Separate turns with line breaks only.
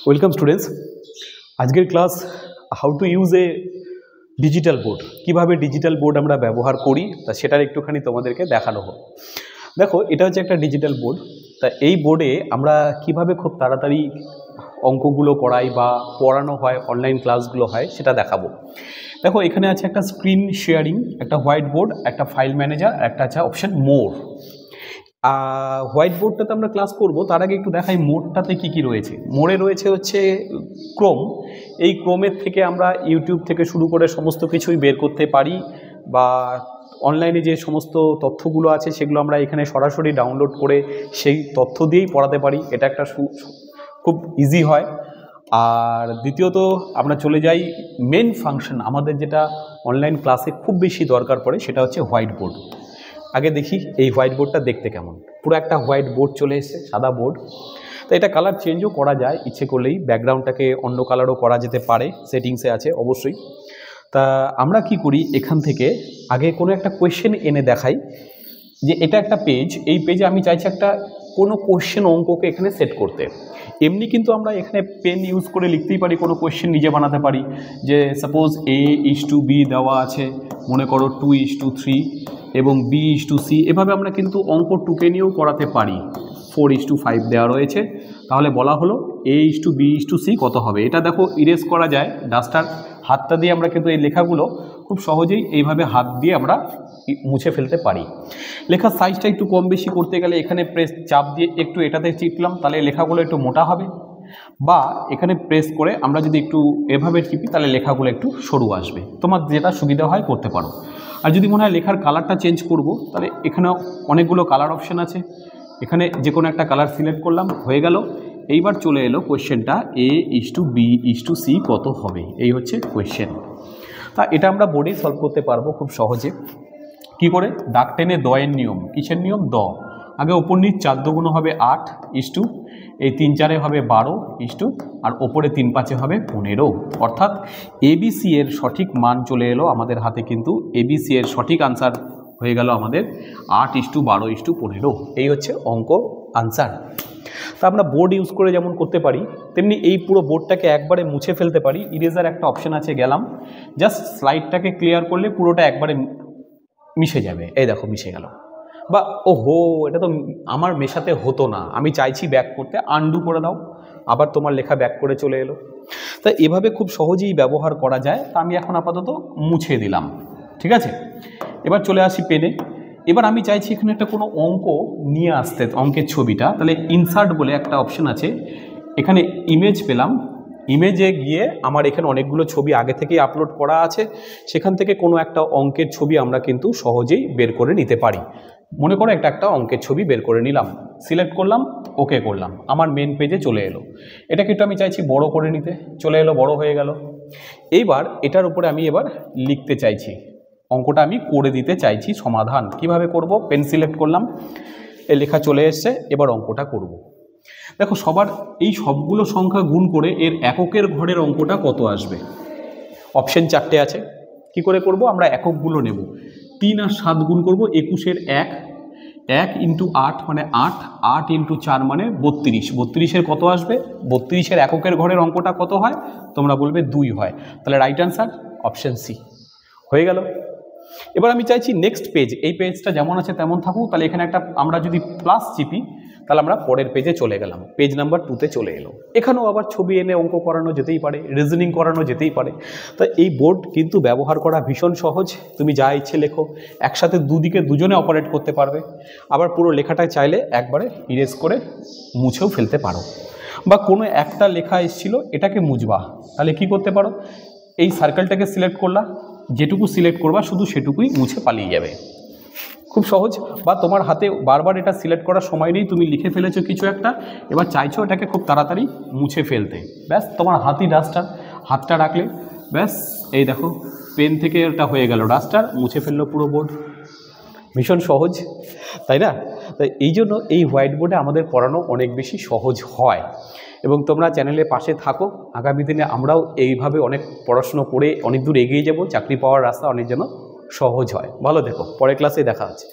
Welcome students. আজকের class how to use a digital board, কীভাবে digital board আমরা ব্যবহার করি তা সেটার একটুখানি তোমাদেরকে দেখানো হোক। দেখো, এটা হচ্ছে একটা ডিজিটাল বোর্ড। তা এই বোর্ডে আমরা কিভাবে খুব তাড়াতাড়ি অঙ্কগুলো করাই বা পড়ানো হয়, অনলাইন ক্লাসগুলো হয় সেটা দেখাবো। দেখো, এখানে আছে একটা স্ক্রিন শেয়ারিং, একটা হোয়াইট বোর্ড, একটা ফাইল ম্যানেজার, একটা আছে অপশান মোর। হোয়াইট বোর্ডটাতে আমরা ক্লাস করব, তার আগে একটু দেখাই মোডটাতে কি কি রয়েছে। মোড়ে রয়েছে হচ্ছে ক্রোম। এই ক্রোমের থেকে আমরা ইউটিউব থেকে শুরু করে সমস্ত কিছুই বের করতে পারি, বা অনলাইনে যে সমস্ত তথ্যগুলো আছে সেগুলো আমরা এখানে সরাসরি ডাউনলোড করে সেই তথ্য দিয়েই পড়াতে পারি। এটা একটা খুব ইজি হয়। আর দ্বিতীয়ত আমরা চলে যাই মেন ফাংশন, আমাদের যেটা অনলাইন ক্লাসে খুব বেশি দরকার পড়ে, সেটা হচ্ছে হোয়াইট বোর্ড। আগে দেখি এই হোয়াইট বোর্ডটা দেখতে কেমন। পুরো একটা হোয়াইট বোর্ড চলে এসেছে, সাদা বোর্ড। তো এটা কালার চেঞ্জও করা যায় ইচ্ছে করলেই, ব্যাকগ্রাউন্ডটাকে অন্য কালারও করা যেতে পারে, সেটিংসে আছে অবশ্যই। তা আমরা কি করি, এখান থেকে আগে কোনো একটা কোয়েশ্চেন এনে দেখাই যে এটা একটা পেজ, এই পেজে আমি চাইছি একটা কোনো কোয়েশ্চেন অঙ্ককে এখানে সেট করতে। এমনি কিন্তু আমরা এখানে পেন ইউজ করে লিখতেই পারি, কোনো কোয়েশ্চেন নিজে বানাতে পারি। যে সাপোজ A:B দেওয়া আছে, মনে করো 2:3 এবং B:C, এভাবে আমরা কিন্তু অঙ্ক টুকে নিয়েও করাতে পারি। 4:5 দেওয়া রয়েছে, তাহলে বলা হলো A:B:C কত হবে। এটা দেখো ইরেজ করা যায় ডাস্টার, হাতটা দিয়ে আমরা কিন্তু এই লেখাগুলো খুব সহজেই এইভাবে হাত দিয়ে আমরা মুছে ফেলতে পারি। লেখার সাইজটা একটু কম বেশি করতে গেলে এখানে প্রেস চাপ দিয়ে একটু এটাতে চিপলাম, তাহলে লেখাগুলো একটু মোটা হবে, বা এখানে প্রেস করে আমরা যদি একটু এভাবে টিপি তাহলে লেখাগুলো একটু সরু আসবে। তোমার যেটা সুবিধা হয় করতে পারো। আর যদি মনে হয় লেখার কালারটা চেঞ্জ করব, তাহলে এখানে অনেকগুলো কালার অপশান আছে, এখানে যে কোনো একটা কালার সিলেক্ট করলাম, হয়ে গেল। এইবার চলে এলো কোয়েশ্চেনটা, A:B:C কত হবে, এই হচ্ছে কোয়েশ্চেন। তা এটা আমরা বোর্ডেই সলভ করতে পারবো খুব সহজে। কি করে? দাগ টেনে দয়ের নিয়ম। কিসের নিয়ম? দ। আগে ওপর নিচ 4 দুগুণ হবে 8, এই 3 4 হবে 12, আর ওপরে 3 5 হবে 15। অর্থাৎ ABC এর সঠিক মান চলে এলো আমাদের হাতে, কিন্তু ABC এর সঠিক আনসার হয়ে গেল আমাদের 8:12:15। এই হচ্ছে অঙ্ক আনসার। তা আমরা বোর্ড ইউজ করে যেমন করতে পারি, তেমনি এই পুরো বোর্ডটাকে একবারে মুছে ফেলতে পারি। ইরেজার একটা অপশান আছে, গেলাম, জাস্ট স্লাইডটাকে ক্লিয়ার করলে পুরোটা একবারে মিশে যাবে। এই দেখো মিশে গেল। বা ওহো, এটা তো আমার মেশাতে হতো না, আমি চাইছি ব্যাক করতে, আনডু করে দাও, আবার তোমার লেখা ব্যাক করে চলে এলো। তা এভাবে খুব সহজেই ব্যবহার করা যায়। তা আমি এখন আপাতত মুছে দিলাম, ঠিক আছে। এবার চলে আসি পেনে। এবার আমি চাইছি এখানে একটা কোনো অঙ্ক নিয়ে আসতে, অঙ্কের ছবিটা। তাহলে ইনসার্ট বলে একটা অপশান আছে, এখানে ইমেজ পেলাম। ইমেজে গিয়ে আমার এখানে অনেকগুলো ছবি আগে থেকেই আপলোড করা আছে, সেখান থেকে কোনো একটা অঙ্কের ছবি আমরা কিন্তু সহজেই বের করে নিতে পারি। মনে করো একটা অঙ্কের ছবি বের করে নিলাম, সিলেক্ট করলাম, ওকে করলাম, আমার মেন পেজে চলে এলো। এটাকে একটু আমি চাইছি বড় করে নিতে, চলে এলো, বড় হয়ে গেল। এইবার এটার উপরে আমি এবার লিখতে চাইছি, অঙ্কটা আমি করে দিতে চাইছি সমাধান। কিভাবে করব? পেন সিলেক্ট করলাম, এই লেখা চলে এসছে, এবার অঙ্কটা করব। দেখো, সবার এই সবগুলো সংখ্যা গুণ করে এর এককের ঘরের অঙ্কটা কত আসবে। অপশান 4টে আছে। কি করে করব? আমরা এককগুলো নেব, 3 আর 7 গুণ করব, 21-এর 1, 1 × 8 মানে 8, 8 × 4 মানে 32, 32-এর কত আসবে? 32-এর এককের ঘরের অঙ্কটা কত হয়? তোমরা বলবে 2 হয়। তাহলে রাইট আনসার অপশান সি হয়ে গেল। এবার আমি চাইছি নেক্সট পেজ, এই পেজটা যেমন আছে তেমন থাকুক। তাহলে এখানে একটা আমরা যদি প্লাস চিপি, তাহলে আমরা পরের পেজে চলে গেলাম, পেজ নাম্বার 2তে চলে এলো। এখানেও আবার ছবি এনে অঙ্ক করানো যেতেই পারে, রিজনিং করানো যেতেই পারে। তো এই বোর্ড কিন্তু ব্যবহার করা ভীষণ সহজ। তুমি যা ইচ্ছে লেখো, একসাথে দুদিকে দুজনে অপারেট করতে পারবে। আবার পুরো লেখাটা চাইলে একবারে ইরেজ করে মুছেও ফেলতে পারো, বা কোনো একটা লেখা এসেছিলো এটাকে মুছবা, তাহলে কি করতে পারো, এই সার্কেলটাকে সিলেক্ট করলা, যেটুকু সিলেক্ট করবা শুধু সেটুকুই মুছে পালিয়ে যাবে। খুব সহজ। বা তোমার হাতে বারবার এটা সিলেক্ট করার সময় নেই, তুমি লিখে ফেলেছো কিছু একটা, এবার চাইছো এটাকে খুব তাড়াতাড়ি মুছে ফেলতে, ব্যাস তোমার হাতই ডাস্টার, হাতটা রাখলে ব্যাস, এই দেখো পেন থেকে এটা হয়ে গেল ডাস্টার, মুছে ফেললো পুরো বোর্ড। ভীষণ সহজ, তাই না? তাই এই জন্য এই হোয়াইট বোর্ডে আমাদের পড়ানো অনেক বেশি সহজ হয়। এবং তোমরা চ্যানেলের পাশে থাকো, আগামী দিনে আমরাও এইভাবে অনেক পড়াশুনো করে অনেক দূর এগিয়ে যাব, চাকরি পাওয়ার রাস্তা অনেক যেন সহজ হয়। ভালো থেকো, পরের ক্লাসে দেখা হচ্ছে।